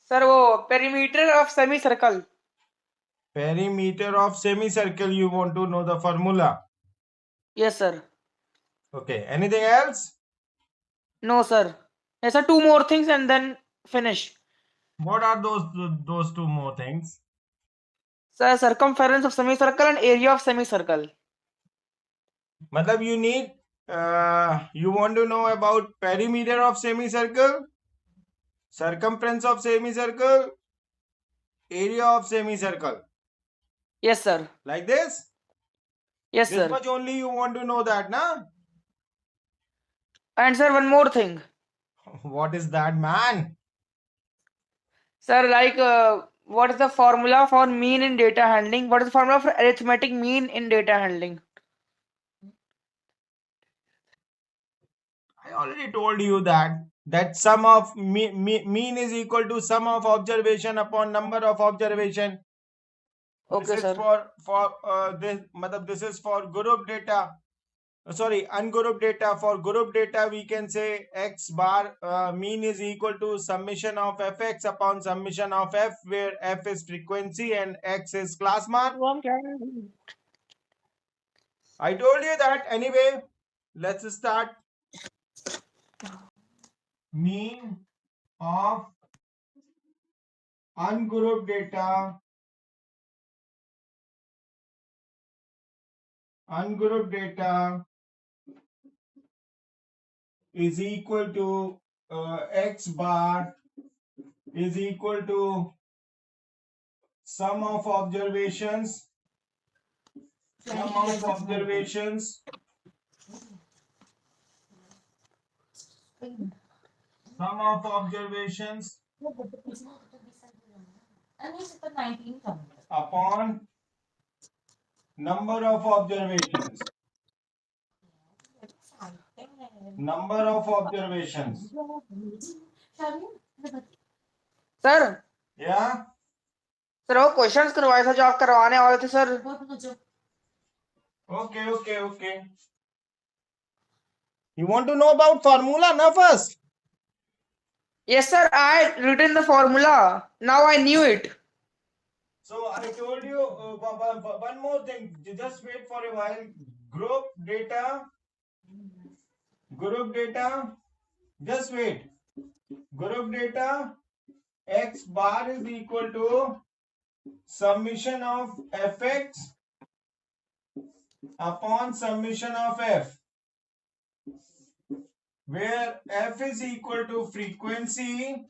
Sir वो perimeter of semi circle. Perimeter of semicircle, you want to know the formula. Yes sir. Okay, anything else? No sir. Yes sir, two more things and then finish. What are those two more things? Sir, circumference of semicircle and area of semicircle. Matlab you need you want to know about perimeter of semicircle, circumference of semicircle, area of semicircle. Yes sir. Like this? Yes This sir. much only you want to know that, na? And sir, one more thing. What is that, man? Sir, like what is the formula for mean in data handling? What is the formula for arithmetic mean in data handling? I already told you that sum of mean is equal to sum of observation upon number of observation. Okay This is sir. for this matlab this is for group data. Sorry, ungroup data. For group data we can say x bar mean is equal to summation of fx upon summation of f, where f is frequency and x is class mark. I told you that. Anyway, let's start. Mean of ungrouped data. Ungrouped data is equal to x bar is equal to sum of observations. Sum of observations. Sum of observations upon number of observations. Number of observations. Sir, Yeah. Sir वो questions करवाए थे जो आप करवाने वाले थे sir. Okay. You want to know about formula, na first? Yes sir, I written the formula. Now I knew it. So I told you one more thing. Just wait for a while. Group data. Just wait. Group data. X bar is equal to summation of fx upon summation of f, where f is equal to frequency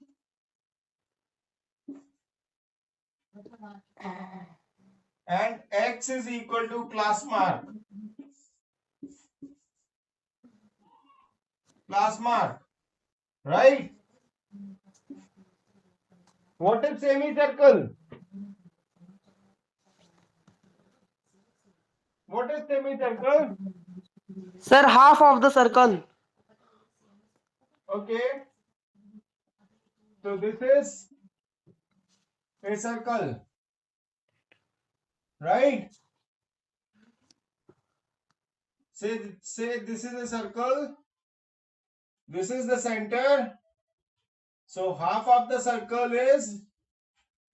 and x is equal to class mark. Right? What is semicircle? What is semicircle? Sir, half of the circle. Okay. So this is a circle. Right? Say this is a circle. This is the center. So half of the circle is,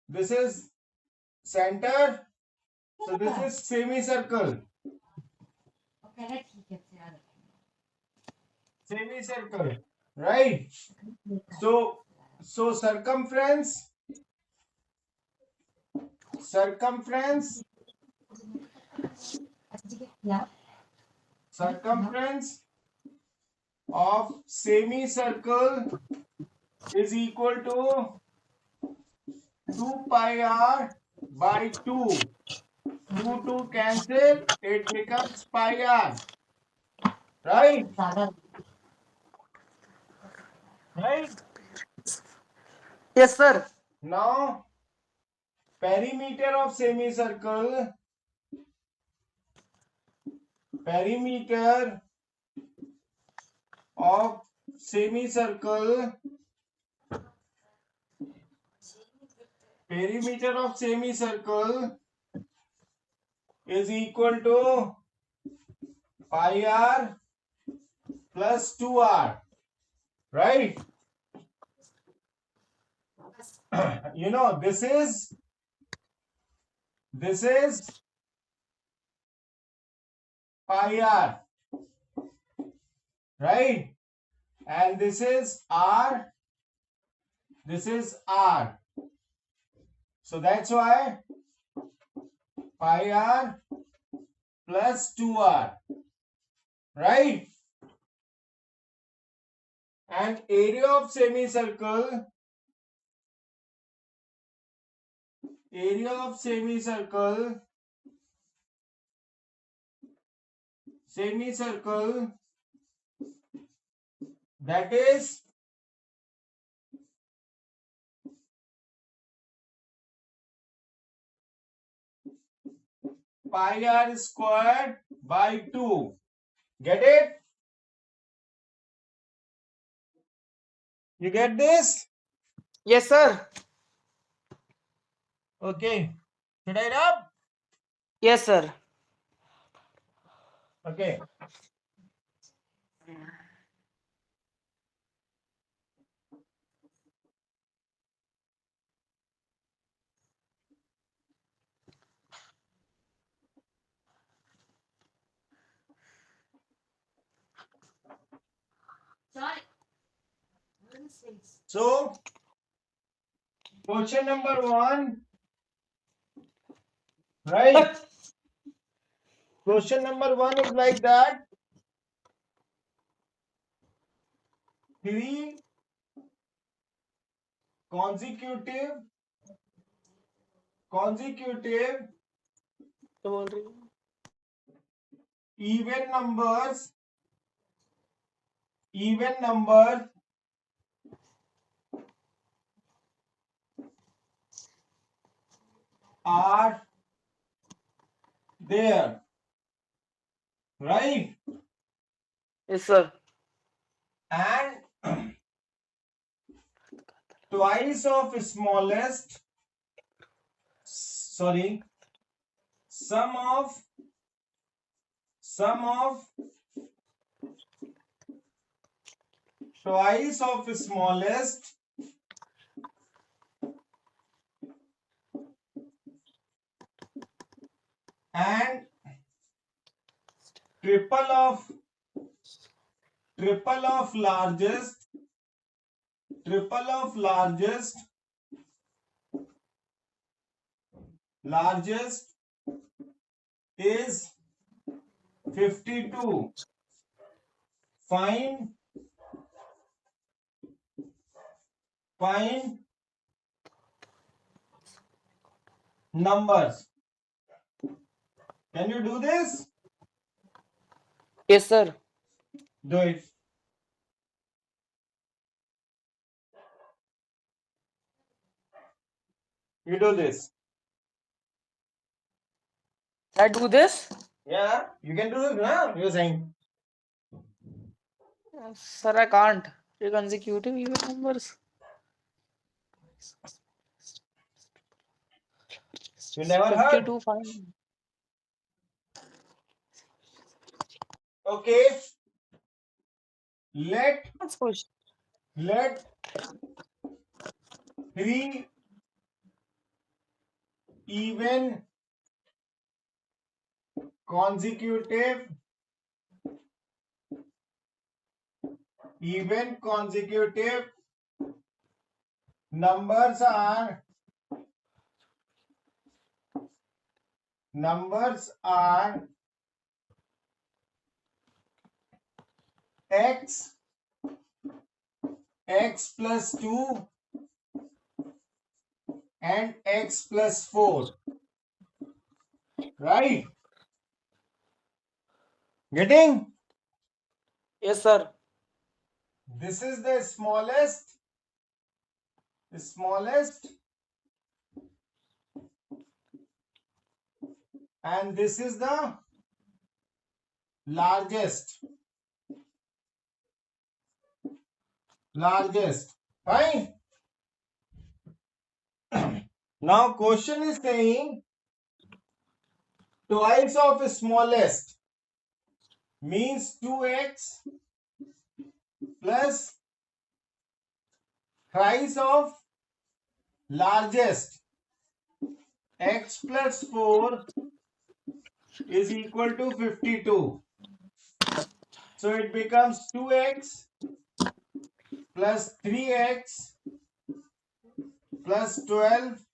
this is center. So this is semicircle. Semicircle. Right? So circumference of semicircle is equal to 2 pi r by 2. 2 cancel, it becomes pi r. Right? Yes sir. Now, perimeter of semicircle is equal to pi r plus 2r. Right? You know, this is pi r, right? And this is r, this is r. So that's why pi r plus 2r, right? And area of semicircle that is pi r squared by 2. Get it? You get this? Yes, sir. Okay. Should I rub? Yes, sir. Okay. So, question number 1, right? Question number 1 is like that. 3 consecutive even numbers are there, right? Yes, sir. And twice of smallest, sorry, sum of twice of smallest and triple of largest is 52. Find numbers. Can you do this? Yes, sir. Do it. You do this. Shall I do this? Yeah, you can do this now. You're saying. Sir, I can't. Three consecutive even numbers. You never heard. 52 fine. Okay. Let That's question. 3 even consecutive numbers are x plus 2 and x plus 4, right? Getting? Yes, sir. This is the smallest and this is the largest. Fine. Now question is saying twice of smallest means 2x plus thrice of largest. X plus 4 is equal to 52. So it becomes 2x plus 3x plus 12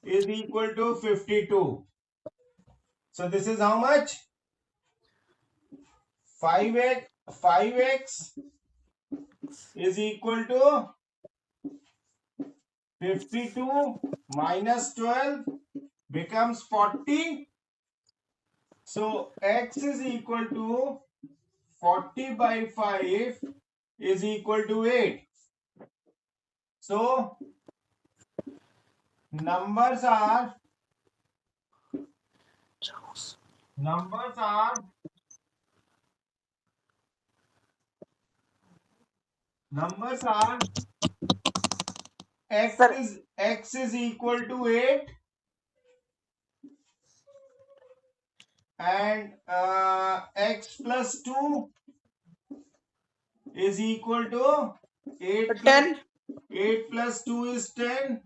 is equal to 52. So this is how much? 5x is equal to 52 minus 12 becomes 40. So x is equal to 40 by 5 is equal to 8. So numbers are Sir, x is equal to 8 and x plus 2 is equal to 8 plus 10. 8 plus 2 is 10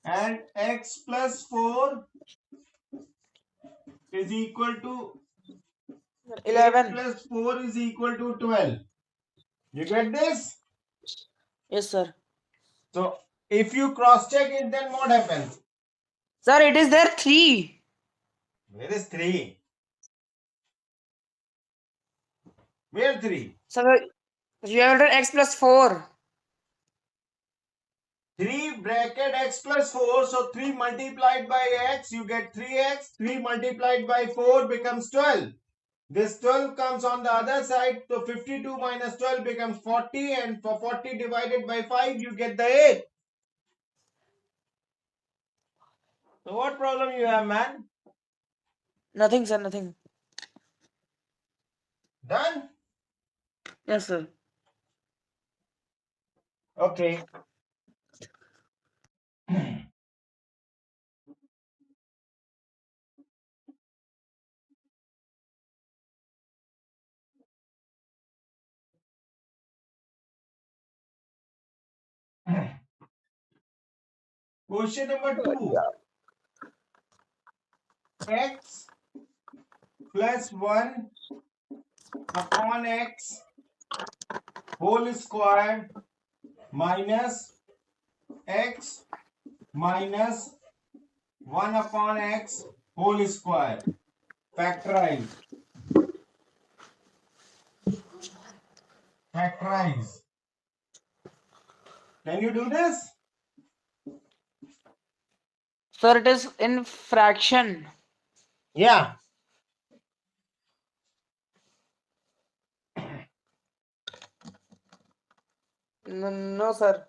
and x plus 4 is equal to 8 11. plus 4 is equal to 12. You get this? Yes, sir. So if you cross check it, then what happens? Sir, it is there 3. Where is 3? Where 3? Sir, you have written x plus 4. 3 bracket x plus 4. So 3 multiplied by x, you get 3x. 3 multiplied by 4 becomes 12. This 12 comes on the other side. So 52 minus 12 becomes 40. And for 40 divided by 5, you get the 8. So what problem you have, man? Nothing, sir, nothing. Done? Yes, sir. Okay. Question number 2. X plus 1 upon x whole square minus x minus 1 upon x whole square. Factorize. Factorize. Can you do this? Sir, it is in fraction. Yeah. No, no, sir.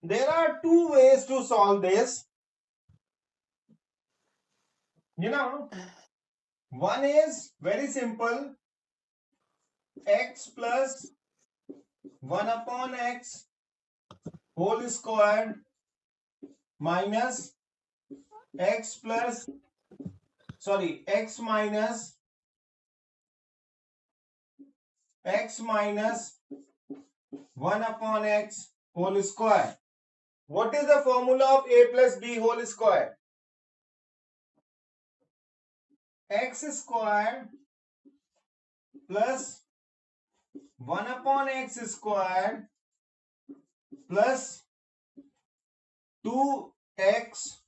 There are two ways to solve this. You know, one is very simple. X plus 1 upon x whole square minus x plus, sorry, x minus 1 upon x whole square. What is the formula of a plus b whole square? X square plus 1 upon x square plus 2x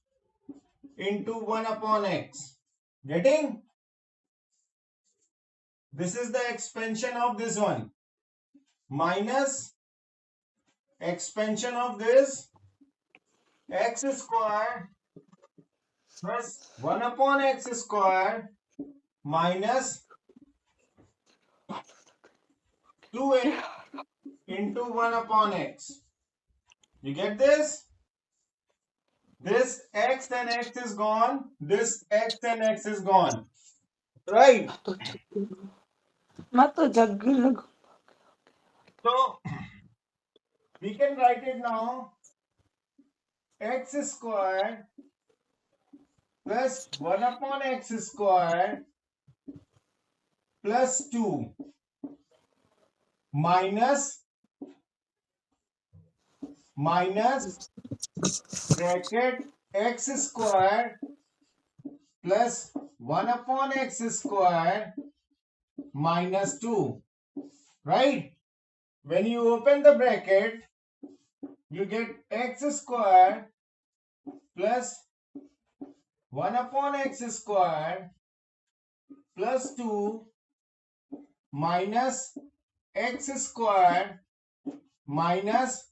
into 1 upon x. Getting? This is the expansion of this one. Minus expansion of this x square plus 1 upon x square minus 2x into 1 upon x. You get this? This x and x is gone. This x and x is gone. Right? So we can write it now. x squared plus 1 upon x squared plus 2 minus bracket x squared plus 1 upon x squared minus 2, right? When you open the bracket, you get x squared plus 1 upon x squared plus 2 minus x squared minus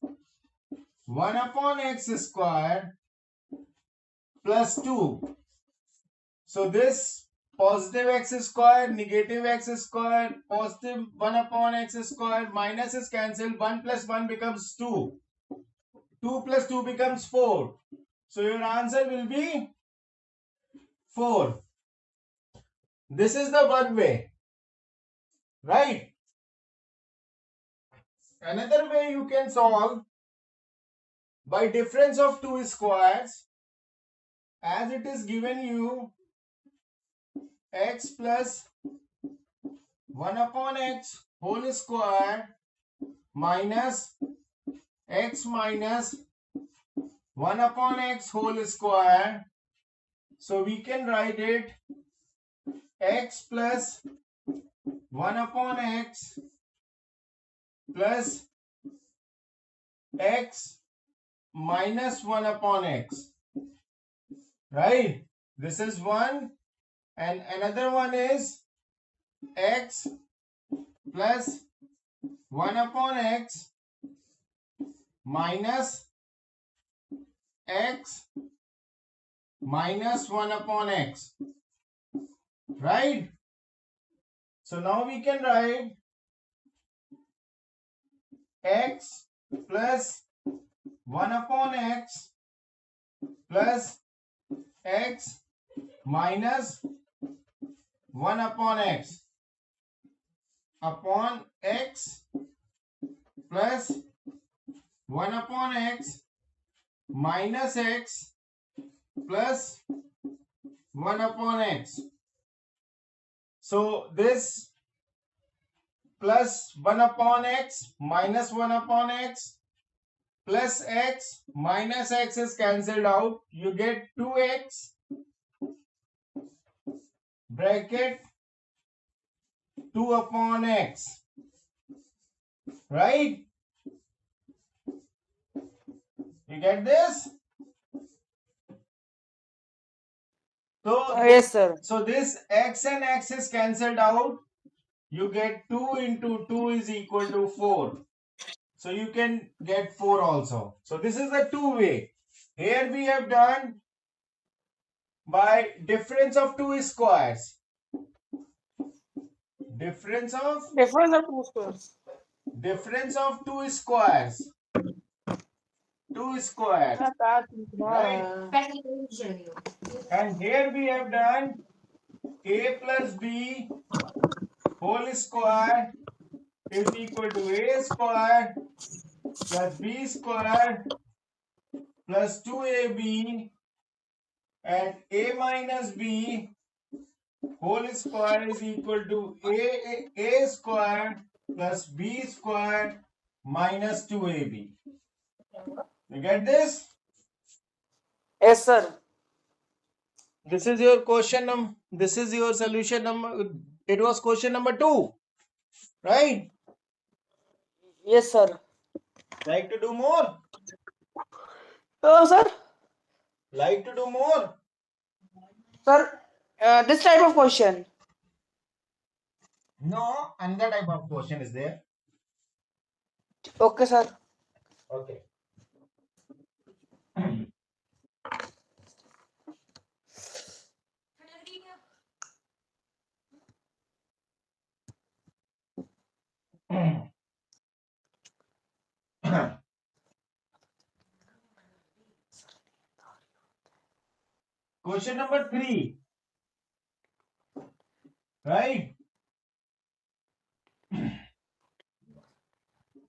1 upon x squared plus 2. So this positive x squared, negative x squared, positive 1 upon x squared, minus is cancelled. 1 plus 1 becomes 2. 2 plus 2 becomes 4. So your answer will be 4. This is the one way, right? Another way you can solve by difference of two squares, as it is given you x plus 1 upon x whole square minus x minus 1 upon x whole square. So we can write it x plus 1 upon x plus x minus 1 upon x, right? This is one, and another one is x plus 1 upon x minus x minus 1 upon x, right? So now we can write x plus 1 upon x plus x minus 1 upon x upon x plus 1 upon x minus x plus 1 upon x. So this plus 1 upon x minus 1 upon x plus x minus x is cancelled out. You get 2x bracket 2 upon x, right? You get this? Yes, sir. So this x and x is cancelled out. You get 2 into 2 is equal to 4. So you can get 4 also. So this is the two way. Here we have done by difference of two squares. Difference of two squares. Two squares. Right? And here we have done a plus b whole square is equal to a square plus b square plus 2ab, and a minus b whole square is equal to a square plus b square minus 2ab. You get this? Yes, sir. This is your question this is your solution number. It was question number 2, right? Yes, sir. Like to do more? Sir. Like to do more? Sir, this type of question. No, another type of question is there. Okay, sir. Okay. Question number 3, right?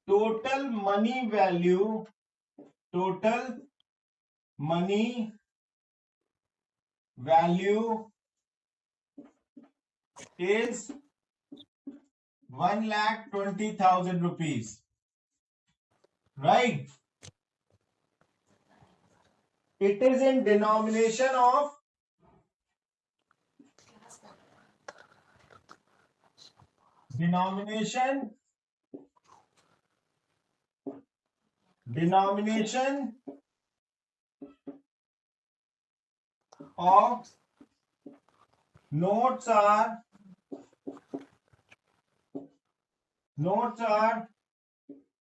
Total money value money value is 1,20,000 rupees, right? It is in denomination of denomination of notes are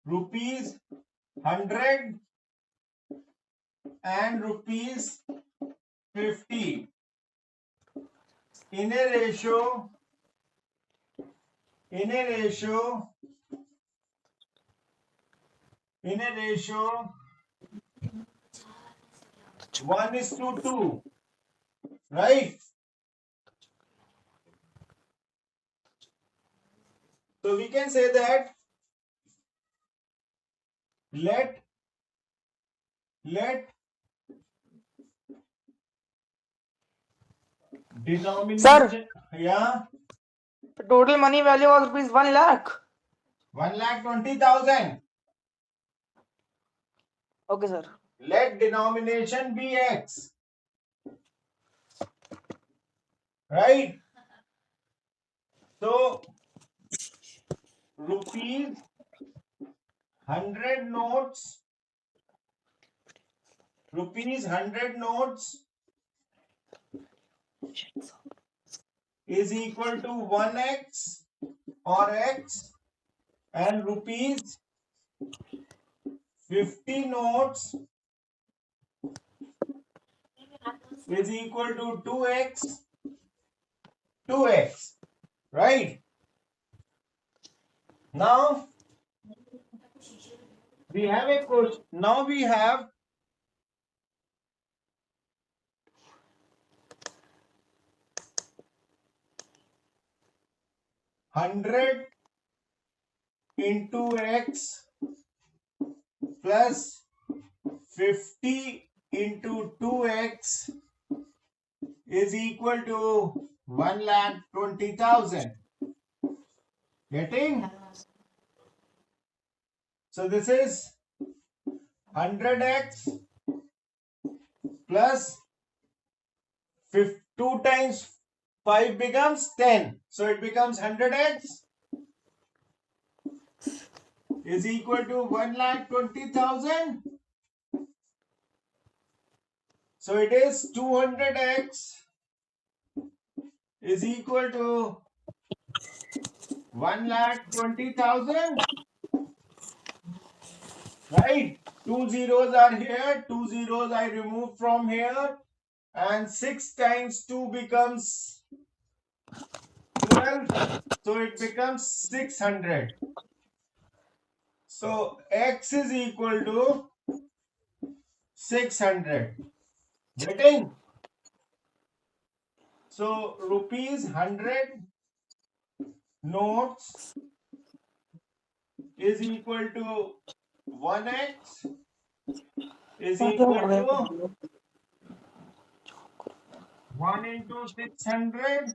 rupees 100 and rupees 50 in a ratio 1:2, right? So we can say that let denomination, Sir, yeah, the total money value was rupees 1 lakh. 1,20,000. Okay, sir. Let denomination be x, right? So rupees 100 notes is equal to 1x or x, and rupees 50 notes is equal to 2x, right? Now we have a question. Now we have 100 into x plus 50 into 2x is equal to 1,20,000. Getting? So this is 100x plus 2 times 5 becomes 10. So it becomes 100x is equal to 1,20,000. So it is 200x is equal to 1,20,000. Right? 2 zeros are here, 2 zeros I remove from here, and 6 times 2 becomes 12, so it becomes 600. So x is equal to 600. Getting? So rupees 100 notes is equal to 1x is equal to 1 into 600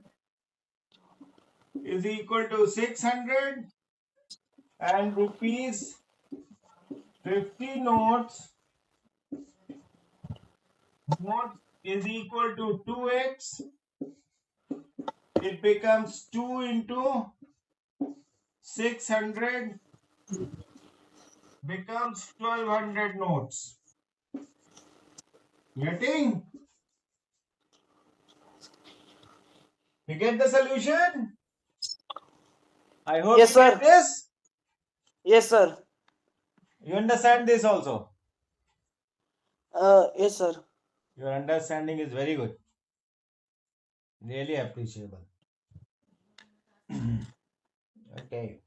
is equal to 600, and rupees 50 notes is equal to 2x. It becomes 2 into 600 becomes 1,200 notes. Getting? You get the solution? I hope Yes, you get sir. this. Yes, sir. You understand this also. Yes, sir. Your understanding is very good. Really appreciable. Okay.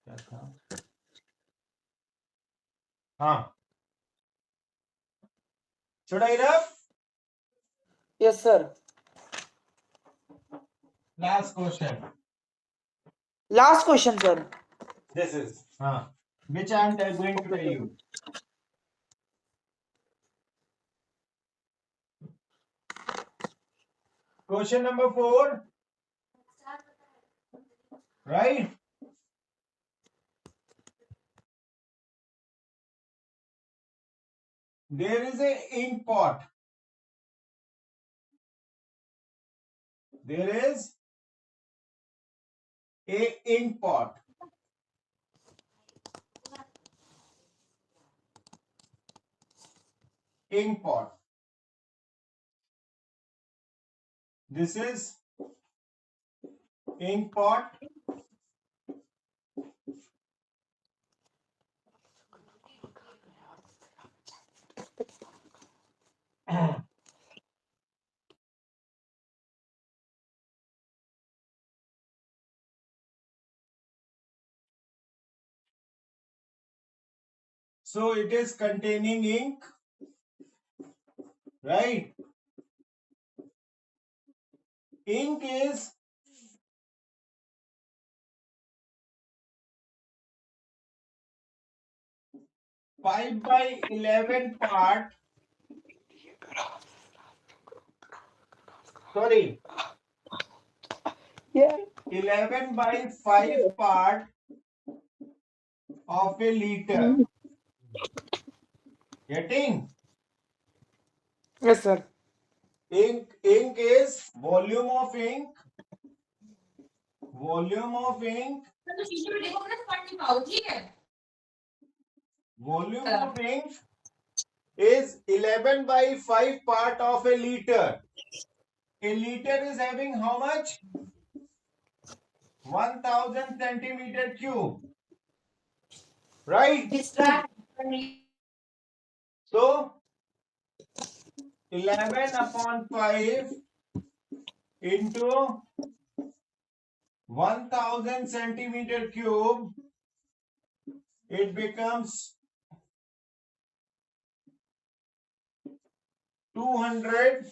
क्या था? हाँ. Should I rub? Yes, sir. Last question. Last question, sir. This is which I am going to tell you. Question number 4, right? There is a ink pot. There is a ink pot. Ink pot. This is ink pot. So it is containing ink, right? Ink is 5/11 part. Sorry, Yeah. 11/5 part of a liter. Getting? Yes, sir. Ink is volume of ink. Volume of ink. Volume of ink is 11/5 part of a liter. A liter is having how much? 1000 centimeter cube. Right? So 11/5 into 1000 centimeter cube, it becomes 200.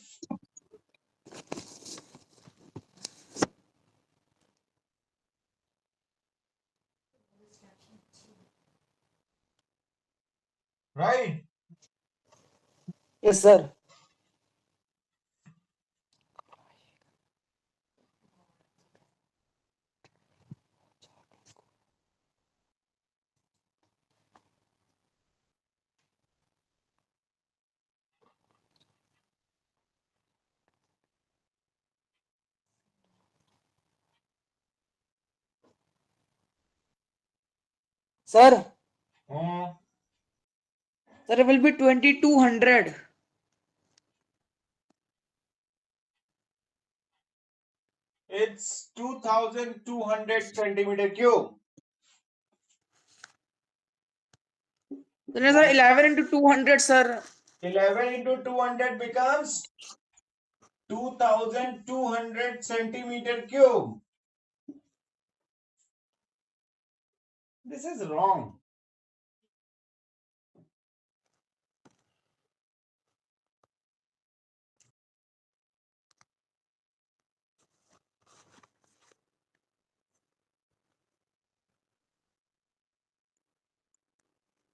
Right? Yes, sir. Sir, Uh, sir, it will be 2200. it's 2200 centimeter cube. Then sir, 11 into 200, sir. 11 into 200 becomes 2200 centimeter cube. This is wrong.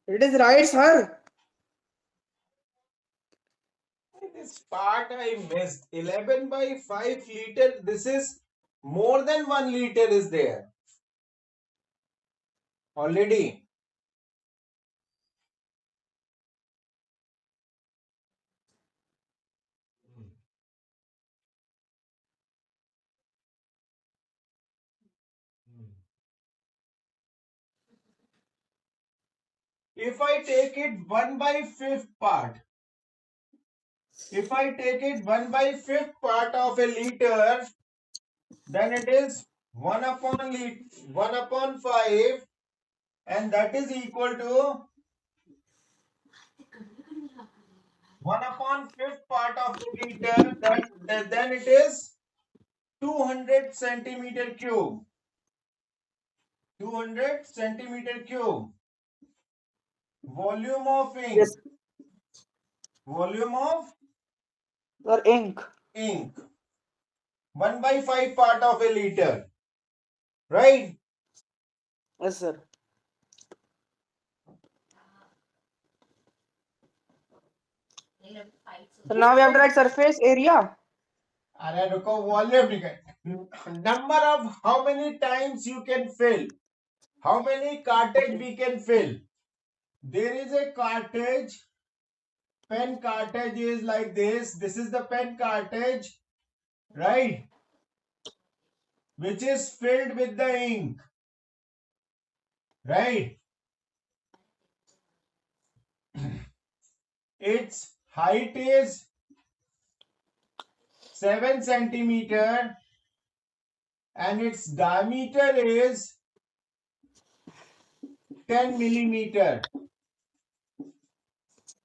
It is right, sir. This part I missed. 11/5 liter. This is more than 1 liter is there already. If I take it 1/5 part, if I take it 1/5 part of a liter, then it is 1/5, and that is equal to 1/5 part of a liter. Then it is 200 centimeter cube. 200 centimeter cube. Volume of ink. Yes, Volume of sir, ink. ink. 1/5 part of a liter. Right? Yes, sir. So now we have to write surface area. अरे रुको, volume निकल, number of how many times you can fill, how many cartridge we can fill. There is a cartridge, pen cartridge is like this. This is the pen cartridge, right? Which is filled with the ink, right? Its height is 7 centimeter and its diameter is 10 millimeter.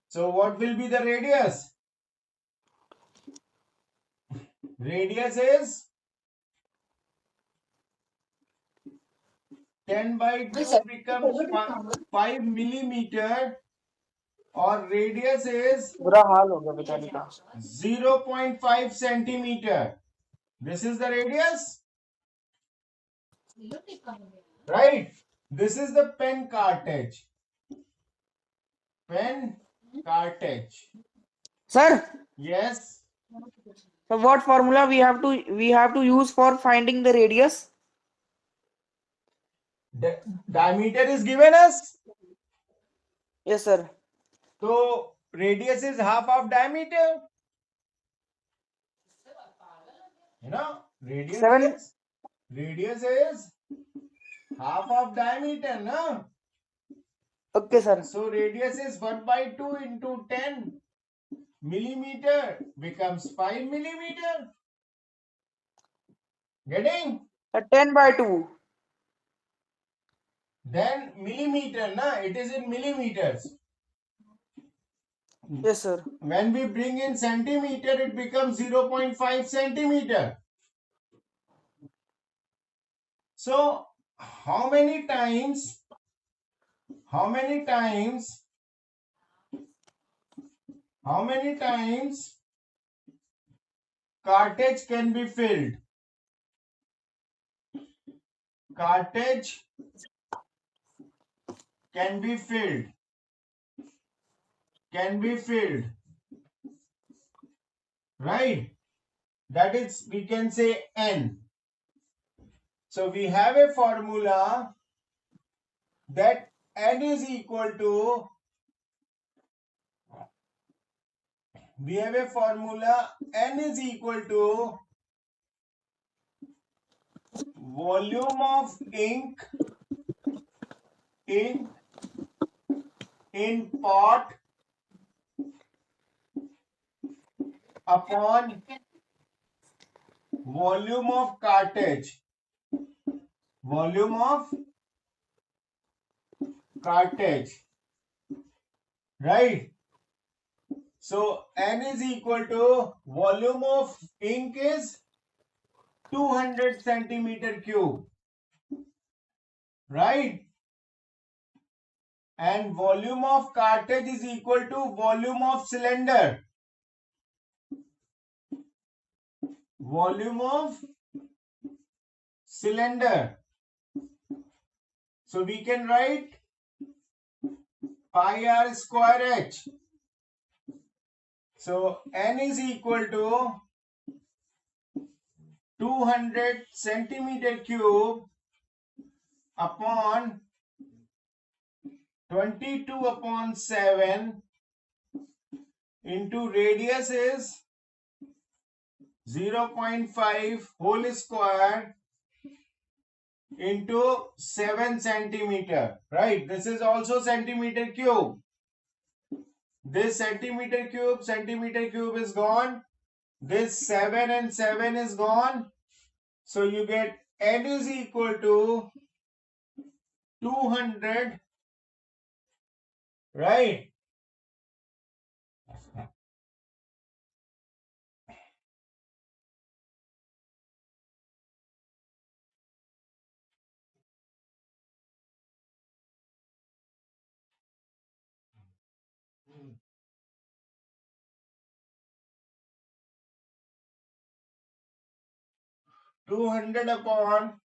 So what will be the radius? Radius is 10 by 2 becomes 5 millimeter, or radius is बुरा हाल हो गया बेचारे का. 0.5 centimeter. This is the radius, right? This is the pen cartridge. Pen cartridge. Sir, Yes. so what formula we have to use for finding the radius? Diameter is given us. Yes, sir. So radius is half of diameter. You know, Seven. radius is half of diameter, no? Okay, sir. So radius is 1 by 2 into 10 millimeter becomes 5 millimeter. Getting? 10 by 2. Then millimeter, na? It is in millimeters. Yes, sir. When we bring in centimeter, it becomes 0.5 centimeter. So how many times cartridge can be filled? Cartridge can be filled, right? That is, we can say N. So we have a formula that N is equal to, volume of ink in pot upon volume of cartridge. Right? So N is equal to, volume of ink is 200 centimeter cube, right? And volume of cartridge is equal to volume of cylinder. So we can write pi r square h. So N is equal to 200 centimeter cube upon 22 upon 7 into radius is 0.5 whole square into 7 centimeter, right? This is also centimeter cube. This centimeter cube is gone. This 7 and 7 is gone. So you get N is equal to 200, right? Two hundred upon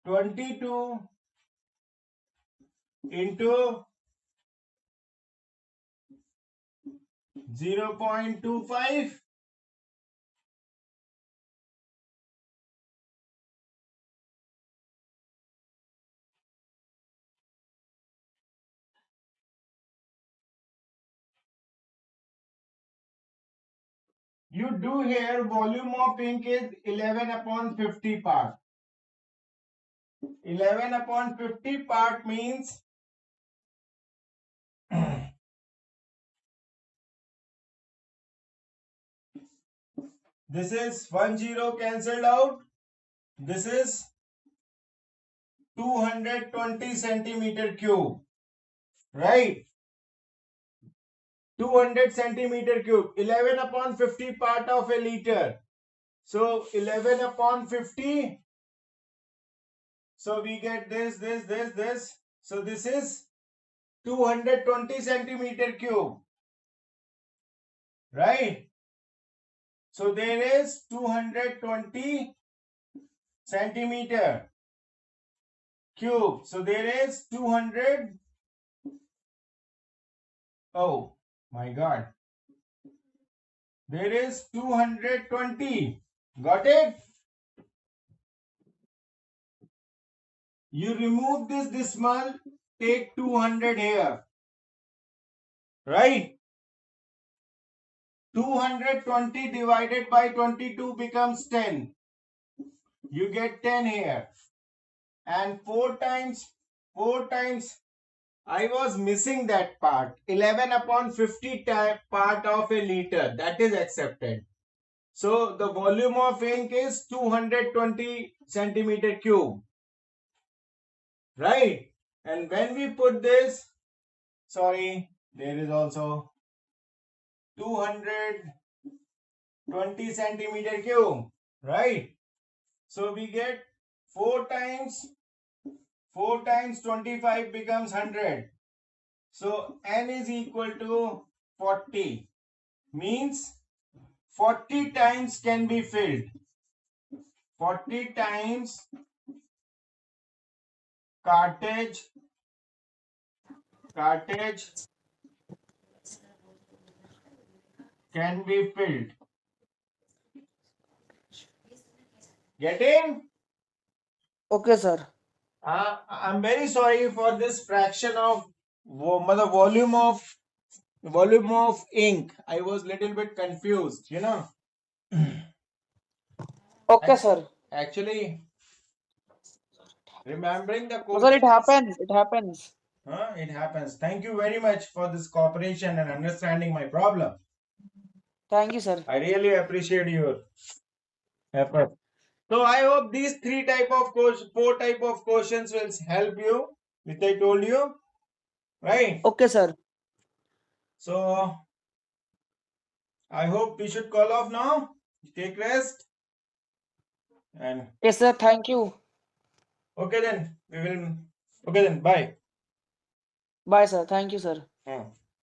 22 into 0.25. You do here volume of ink is 11 upon 50 part. 11 upon 50 part means this is 10 cancelled out. This is 220 centimeter cube, right? 200 centimeter cube. 11 upon 50 part of a liter. So 11 upon 50. So we get this. So this is 220 centimeter cube, right? So there is 220 centimeter cube. So there is 200. Oh my God. There is 220. Got it? You remove this decimal, take 200 here. Right? 220 divided by 22 becomes 10. You get 10 here. And 4 times, I was missing that part. 11 upon 50 part of a liter. That is accepted. So the volume of ink is 220 centimeter cube. Right? And when we put this, sorry, there is also 220 centimeter cube, right? So we get 4 times 25 becomes 100. So n is equal to 40. Means 40 times can be filled. 40 times cartridge can be filled. Getting? Okay, sir. I'm very sorry for this fraction of volume of ink. I was little bit confused, you know. Okay, sir. Actually, remembering the Sir, question. it happens. It happens. It happens. Thank you very much for this cooperation and understanding my problem. Thank you, sir. I really appreciate your effort. So I hope these four type of questions will help you, which I told you, right? Okay, sir. So I hope we should call off now. Take rest. And Yes, sir. Thank you. okay then, we will. Okay then, bye. Bye, sir. Thank you, sir.